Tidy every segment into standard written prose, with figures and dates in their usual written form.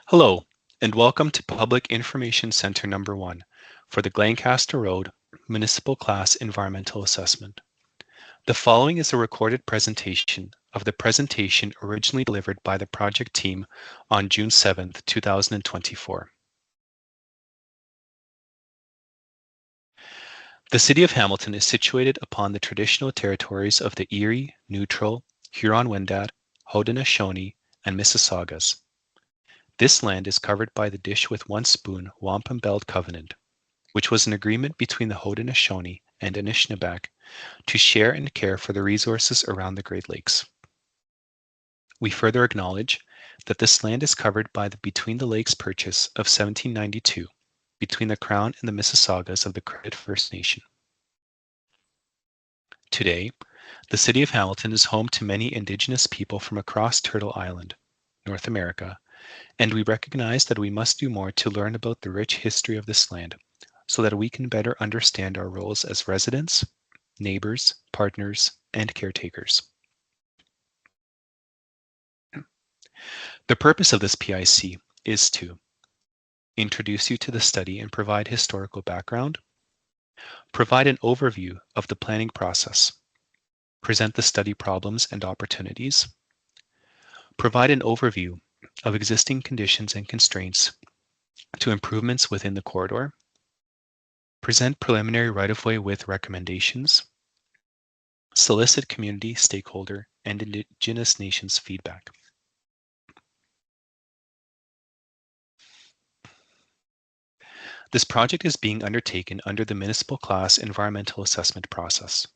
Hello, and welcome to Public Information Center Number 1 for the Glancaster Road Municipal Class Environmental Assessment. The following is a recorded presentation of the presentation originally delivered by the project team on June 7th, 2024. The City of Hamilton is situated upon the traditional territories of the Erie, Neutral, Huron-Wendat, Haudenosaunee, and Mississaugas. This land is covered by the Dish with One Spoon Wampum Belt Covenant, which was an agreement between the Haudenosaunee and Anishinaabeg to share and care for the resources around the Great Lakes. We further acknowledge that this land is covered by the Between the Lakes Purchase of 1792 between the Crown and the Mississaugas of the Credit First Nation. Today, the City of Hamilton is home to many Indigenous people from across Turtle Island, North America, and we recognize that we must do more to learn about the rich history of this land so that we can better understand our roles as residents, neighbors, partners, and caretakers. The purpose of this PIC is to introduce you to the study and provide historical background, provide an overview of the planning process, present the study problems and opportunities, provide an overview of existing conditions and constraints to improvements within the corridor, present preliminary right-of-way with recommendations, solicit community, stakeholder, and Indigenous nations feedback. This project is being undertaken under the Municipal Class Environmental Assessment process.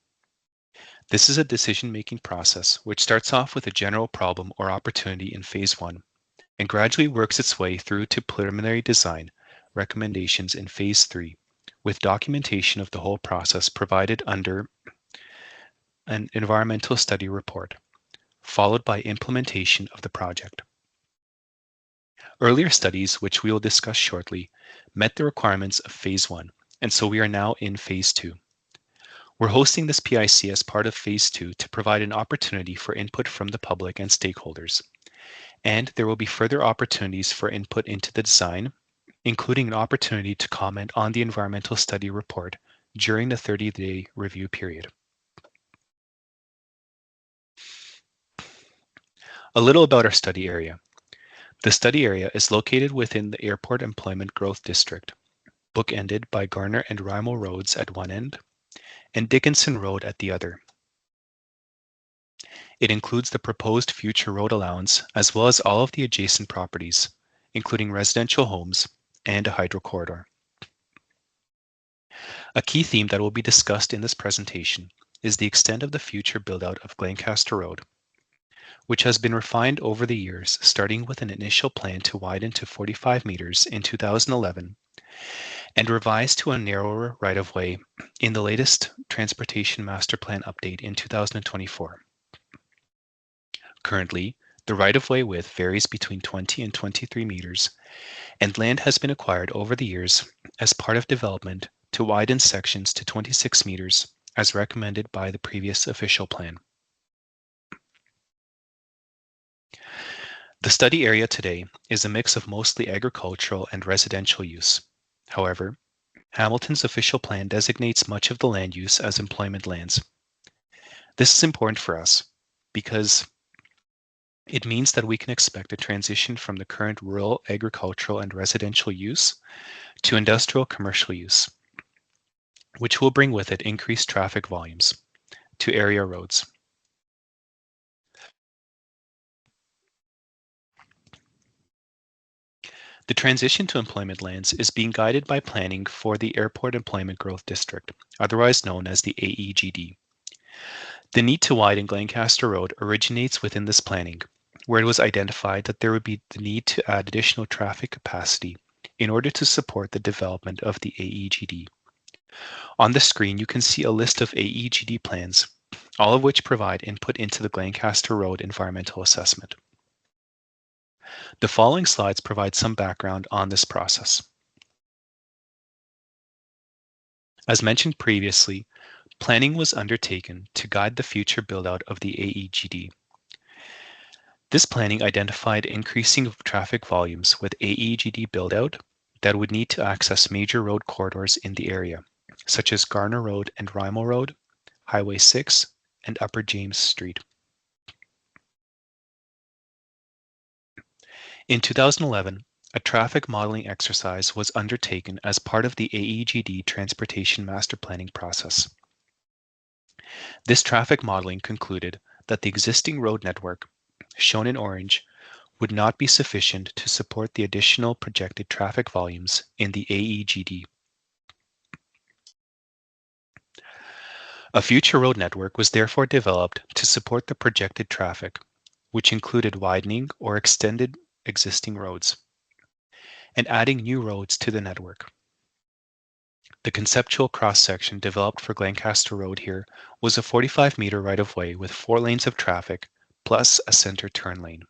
This is a decision-making process which starts off with a general problem or opportunity in Phase 1 and gradually works its way through to preliminary design recommendations in Phase 3, with documentation of the whole process provided under an environmental study report, followed by implementation of the project. Earlier studies, which we will discuss shortly, met the requirements of Phase 1, and so we are now in Phase 2. We're hosting this PIC as part of Phase 2 to provide an opportunity for input from the public and stakeholders, and there will be further opportunities for input into the design, including an opportunity to comment on the environmental study report during the 30-day review period. A little about our study area. The study area is located within the Airport Employment Growth District, bookended by Garner and Rymal roads at one end and Dickenson Road at the other. It includes the proposed future road allowance as well as all of the adjacent properties, including residential homes and a hydro corridor. A key theme that will be discussed in this presentation is the extent of the future build-out of Glancaster Road, which has been refined over the years, starting with an initial plan to widen to 45 meters in 2011 and revised to a narrower right-of-way in the latest Transportation Master Plan update in 2024. Currently, the right-of-way width varies between 20 and 23 meters, and land has been acquired over the years as part of development to widen sections to 26 meters as recommended by the previous official plan. The study area today is a mix of mostly agricultural and residential use. However, Hamilton's official plan designates much of the land use as employment lands. This is important for us because it means that we can expect a transition from the current rural, agricultural, and residential use to industrial commercial use, which will bring with it increased traffic volumes to area roads. The transition to employment lands is being guided by planning for the Airport Employment Growth District, otherwise known as the AEGD. The need to widen Glancaster Road originates within this planning, where it was identified that there would be the need to add additional traffic capacity in order to support the development of the AEGD. On the screen, you can see a list of AEGD plans, all of which provide input into the Glancaster Road environmental assessment. The following slides provide some background on this process. As mentioned previously, planning was undertaken to guide the future build-out of the AEGD. This planning identified increasing traffic volumes with AEGD build-out that would need to access major road corridors in the area, such as Garner Road and Rymal Road, Highway 6, and Upper James Street. In 2011, a traffic modeling exercise was undertaken as part of the AEGD Transportation Master Planning process. This traffic modeling concluded that the existing road network, shown in orange, would not be sufficient to support the additional projected traffic volumes in the AEGD. A future road network was therefore developed to support the projected traffic, which included widening or extended existing roads and adding new roads to the network. The conceptual cross-section developed for Glancaster Road here was a 45-meter right-of-way with 4 lanes of traffic plus a center turn lane.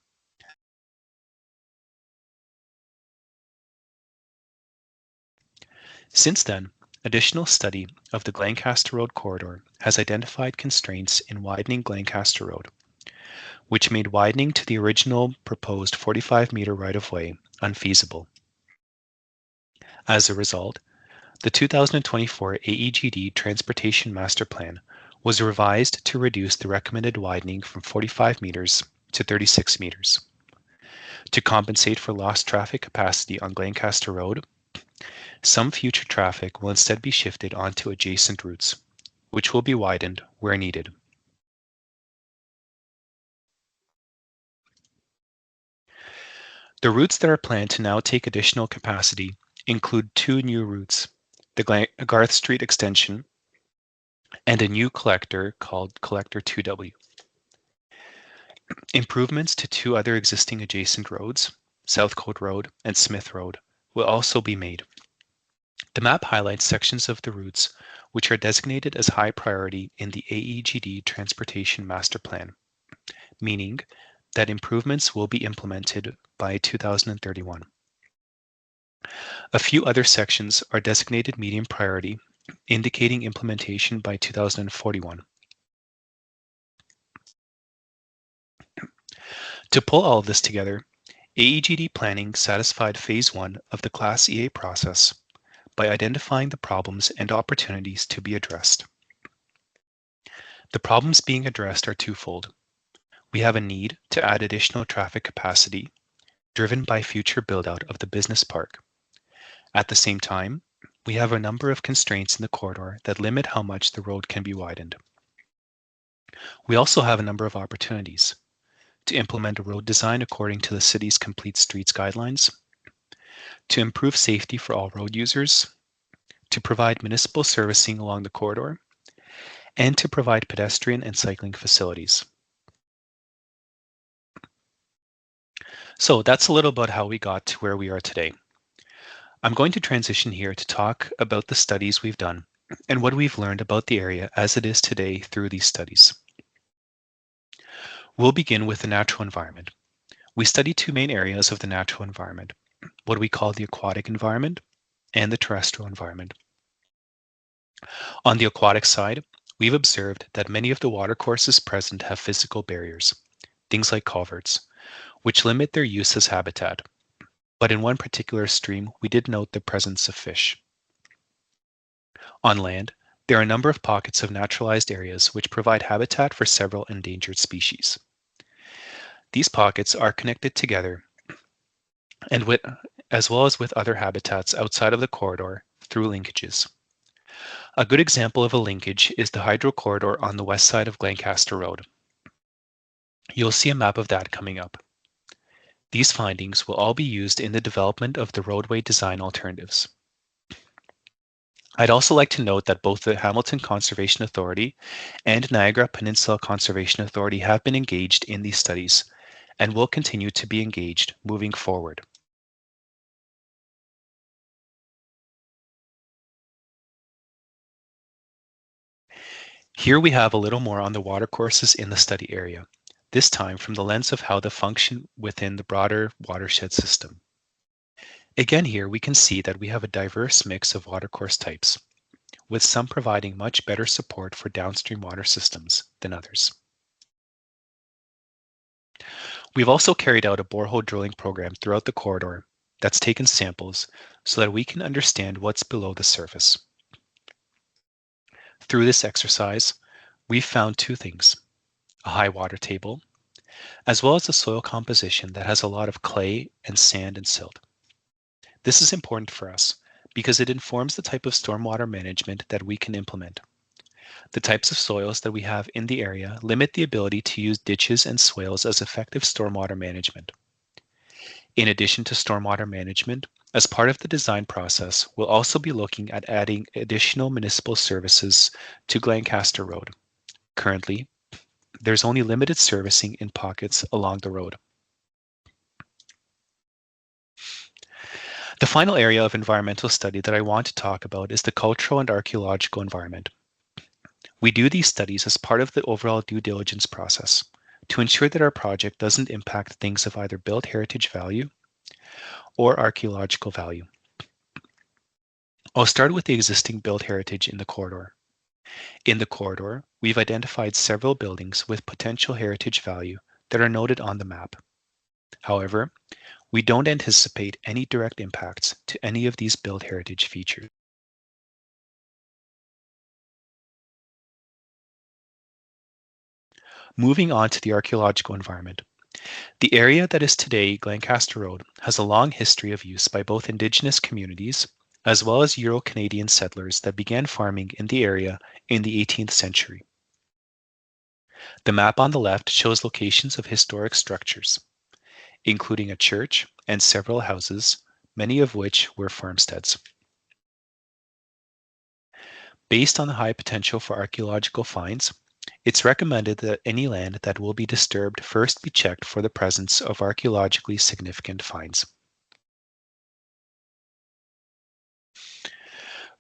Since then, additional study of the Glancaster Road corridor has identified constraints in widening Glancaster Road, which made widening to the original proposed 45-meter right-of-way unfeasible. As a result, the 2024 AEGD Transportation Master Plan was revised to reduce the recommended widening from 45 meters to 36 meters. To compensate for lost traffic capacity on Glancaster Road, some future traffic will instead be shifted onto adjacent routes, which will be widened where needed. The routes that are planned to now take additional capacity include 2 new routes, the Garth Street extension and a new collector called Collector 2W. Improvements to 2 other existing adjacent roads, Southcote Road and Smith Road, will also be made. The map highlights sections of the routes which are designated as high priority in the AEGD Transportation Master Plan, meaning that improvements will be implemented by 2031. A few other sections are designated medium priority, indicating implementation by 2041. To pull all of this together, AEGD planning satisfied Phase 1 of the Class EA process by identifying the problems and opportunities to be addressed. The problems being addressed are twofold. We have a need to add additional traffic capacity driven by future build-out of the business park. At the same time, we have a number of constraints in the corridor that limit how much the road can be widened. We also have a number of opportunities to implement a road design according to the city's Complete Streets guidelines, to improve safety for all road users, to provide municipal servicing along the corridor, and to provide pedestrian and cycling facilities. So that's a little about how we got to where we are today. I'm going to transition here to talk about the studies we've done and what we've learned about the area as it is today through these studies. We'll begin with the natural environment. We studied 2 main areas of the natural environment, what we call the aquatic environment and the terrestrial environment. On the aquatic side, we've observed that many of the watercourses present have physical barriers, things like culverts, which limit their use as habitat. But in one particular stream, we did note the presence of fish. On land, there are a number of pockets of naturalized areas which provide habitat for several endangered species. These pockets are connected together and as well as with other habitats outside of the corridor through linkages. A good example of a linkage is the hydro corridor on the west side of Glancaster Road. You'll see a map of that coming up. These findings will all be used in the development of the roadway design alternatives. I'd also like to note that both the Hamilton Conservation Authority and Niagara Peninsula Conservation Authority have been engaged in these studies and will continue to be engaged moving forward. Here we have a little more on the watercourses in the study area, this time from the lens of how they function within the broader watershed system. Again, here we can see that we have a diverse mix of watercourse types, with some providing much better support for downstream water systems than others. We've also carried out a borehole drilling program throughout the corridor that's taken samples so that we can understand what's below the surface. Through this exercise, we've found two things: a high water table, as well as a soil composition that has a lot of clay and sand and silt. This is important for us because it informs the type of stormwater management that we can implement. The types of soils that we have in the area limit the ability to use ditches and swales as effective stormwater management. In addition to stormwater management, as part of the design process, we'll also be looking at adding additional municipal services to Glancaster Road. Currently, there's only limited servicing in pockets along the road. The final area of environmental study that I want to talk about is the cultural and archaeological environment. We do these studies as part of the overall due diligence process to ensure that our project doesn't impact things of either built heritage value or archaeological value. I'll start with the existing built heritage in the corridor. In the corridor, we've identified several buildings with potential heritage value that are noted on the map. However, we don't anticipate any direct impacts to any of these built heritage features. Moving on to the archaeological environment. The area that is today Glancaster Road has a long history of use by both Indigenous communities as well as Euro-Canadian settlers that began farming in the area in the 18th century. The map on the left shows locations of historic structures, including a church and several houses, many of which were farmsteads. Based on the high potential for archaeological finds, it's recommended that any land that will be disturbed first be checked for the presence of archaeologically significant finds.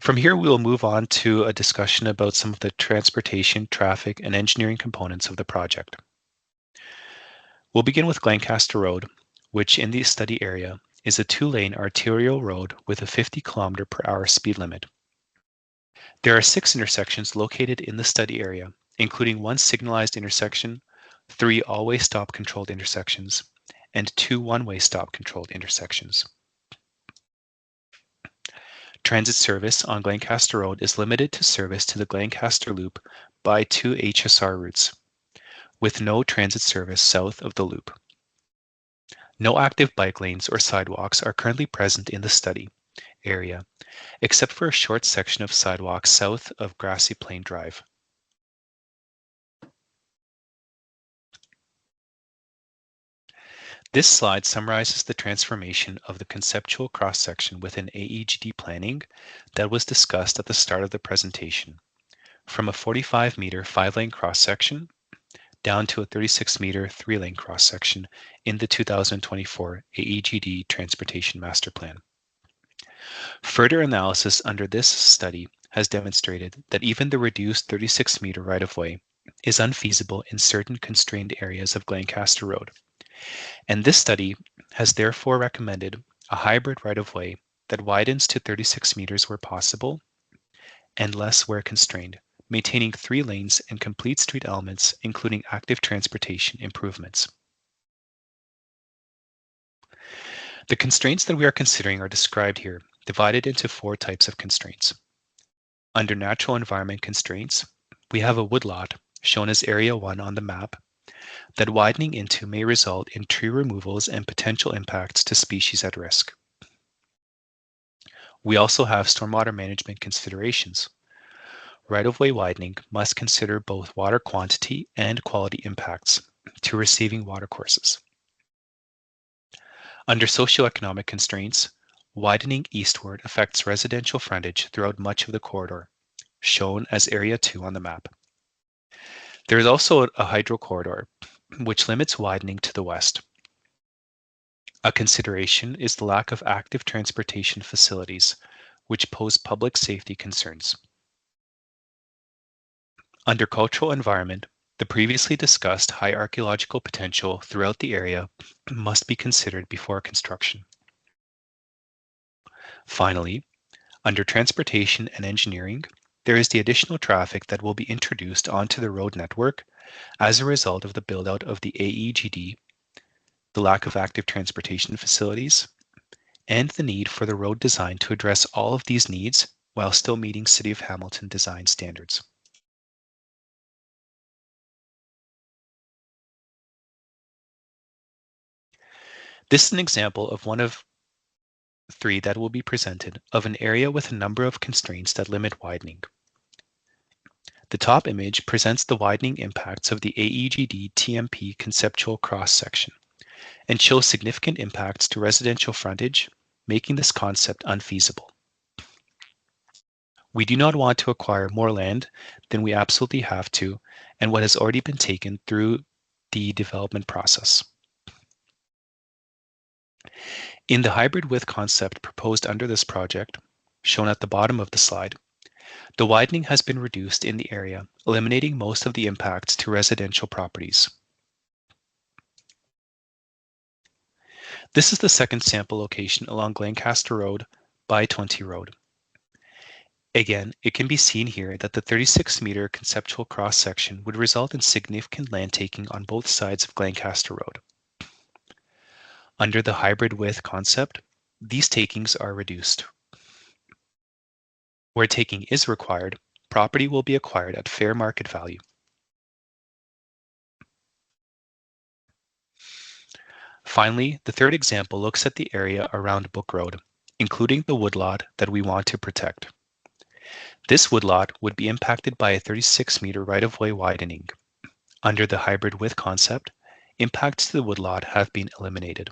From here, we will move on to a discussion about some of the transportation, traffic, and engineering components of the project. We'll begin with Glancaster Road, which in the study area is a 2-lane arterial road with a 50 km/h speed limit. There are 6 intersections located in the study area, including 1 signalized intersection, 3 all-way stop controlled intersections, and 2 one-way stop controlled intersections. Transit service on Glancaster Road is limited to service to the Glancaster Loop by 2 HSR routes, with no transit service south of the loop. No active bike lanes or sidewalks are currently present in the study area, except for a short section of sidewalk south of Grassy Plain Drive. This slide summarizes the transformation of the conceptual cross-section within AEGD planning that was discussed at the start of the presentation, from a 45-meter 5-lane cross-section down to a 36-meter 3-lane cross-section in the 2024 AEGD Transportation Master Plan. Further analysis under this study has demonstrated that even the reduced 36-meter right-of-way is unfeasible in certain constrained areas of Glancaster Road. And this study has therefore recommended a hybrid right-of-way that widens to 36 meters where possible and less where constrained, maintaining 3 lanes and complete street elements, including active transportation improvements. The constraints that we are considering are described here, divided into 4 types of constraints. Under natural environment constraints, we have a woodlot, shown as Area 1 on the map, that widening into may result in tree removals and potential impacts to species at risk. We also have stormwater management considerations. Right-of-way widening must consider both water quantity and quality impacts to receiving watercourses. Under socioeconomic constraints, widening eastward affects residential frontage throughout much of the corridor, shown as Area 2 on the map. There is also a hydro corridor, which limits widening to the west. A consideration is the lack of active transportation facilities, which pose public safety concerns. Under cultural environment, the previously discussed high archaeological potential throughout the area must be considered before construction. Finally, under transportation and engineering, there is the additional traffic that will be introduced onto the road network as a result of the build-out of the AEGD the lack of active transportation facilities, and the need for the road design to address all of these needs while still meeting City of Hamilton design standards. This is an example of one of three that will be presented of an area with a number of constraints that limit widening. The top image presents the widening impacts of the AEGD TMP conceptual cross-section and shows significant impacts to residential frontage, making this concept unfeasible. We do not want to acquire more land than we absolutely have to and what has already been taken through the development process. In the hybrid width concept proposed under this project, shown at the bottom of the slide, the widening has been reduced in the area, eliminating most of the impacts to residential properties. This is the second sample location along Glancaster Road by 20 Road. Again, it can be seen here that the 36-meter conceptual cross-section would result in significant land taking on both sides of Glancaster Road. Under the hybrid width concept, these takings are reduced. Where taking is required, property will be acquired at fair market value. Finally, the third example looks at the area around Book Road, including the woodlot that we want to protect. This woodlot would be impacted by a 36-meter right-of-way widening. Under the hybrid width concept, impacts to the woodlot have been eliminated.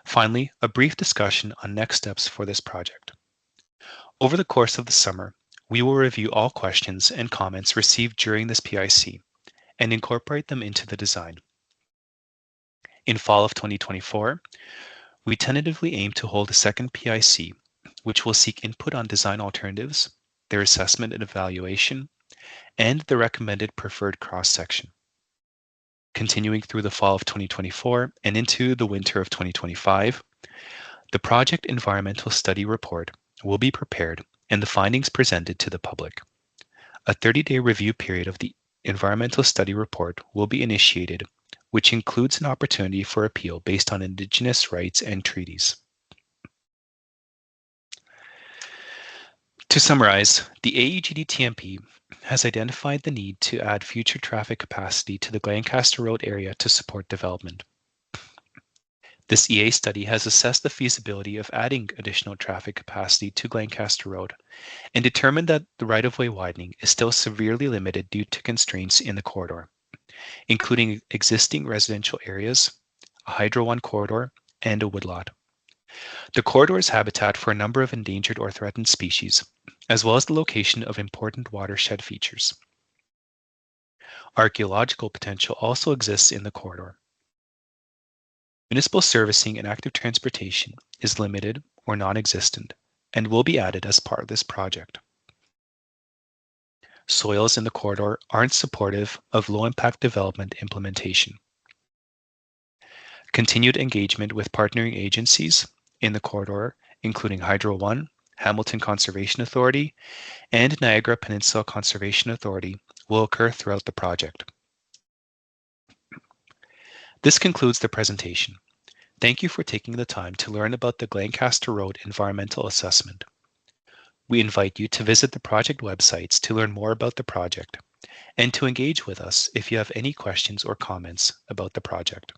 Finally, a brief discussion on next steps for this project. Over the course of the summer, we will review all questions and comments received during this PIC and incorporate them into the design. In fall of 2024, we tentatively aim to hold a second PIC, which will seek input on design alternatives, their assessment and evaluation, and the recommended preferred cross-section. Continuing through the fall of 2024 and into the winter of 2025, the project environmental study report will be prepared and the findings presented to the public. A 30-day review period of the environmental study report will be initiated, which includes an opportunity for appeal based on Indigenous rights and treaties. To summarize, the AEGD-TMP has identified the need to add future traffic capacity to the Glancaster Road area to support development. This EA study has assessed the feasibility of adding additional traffic capacity to Glancaster Road and determined that the right-of-way widening is still severely limited due to constraints in the corridor, including existing residential areas, a Hydro One corridor, and a woodlot. The corridor is habitat for a number of endangered or threatened species, as well as the location of important watershed features. Archaeological potential also exists in the corridor. Municipal servicing and active transportation is limited or non-existent and will be added as part of this project. Soils in the corridor aren't supportive of low-impact development implementation. Continued engagement with partnering agencies in the corridor, including Hydro One, Hamilton Conservation Authority, and Niagara Peninsula Conservation Authority, will occur throughout the project. This concludes the presentation. Thank you for taking the time to learn about the Glancaster Road Environmental Assessment. We invite you to visit the project websites to learn more about the project and to engage with us if you have any questions or comments about the project.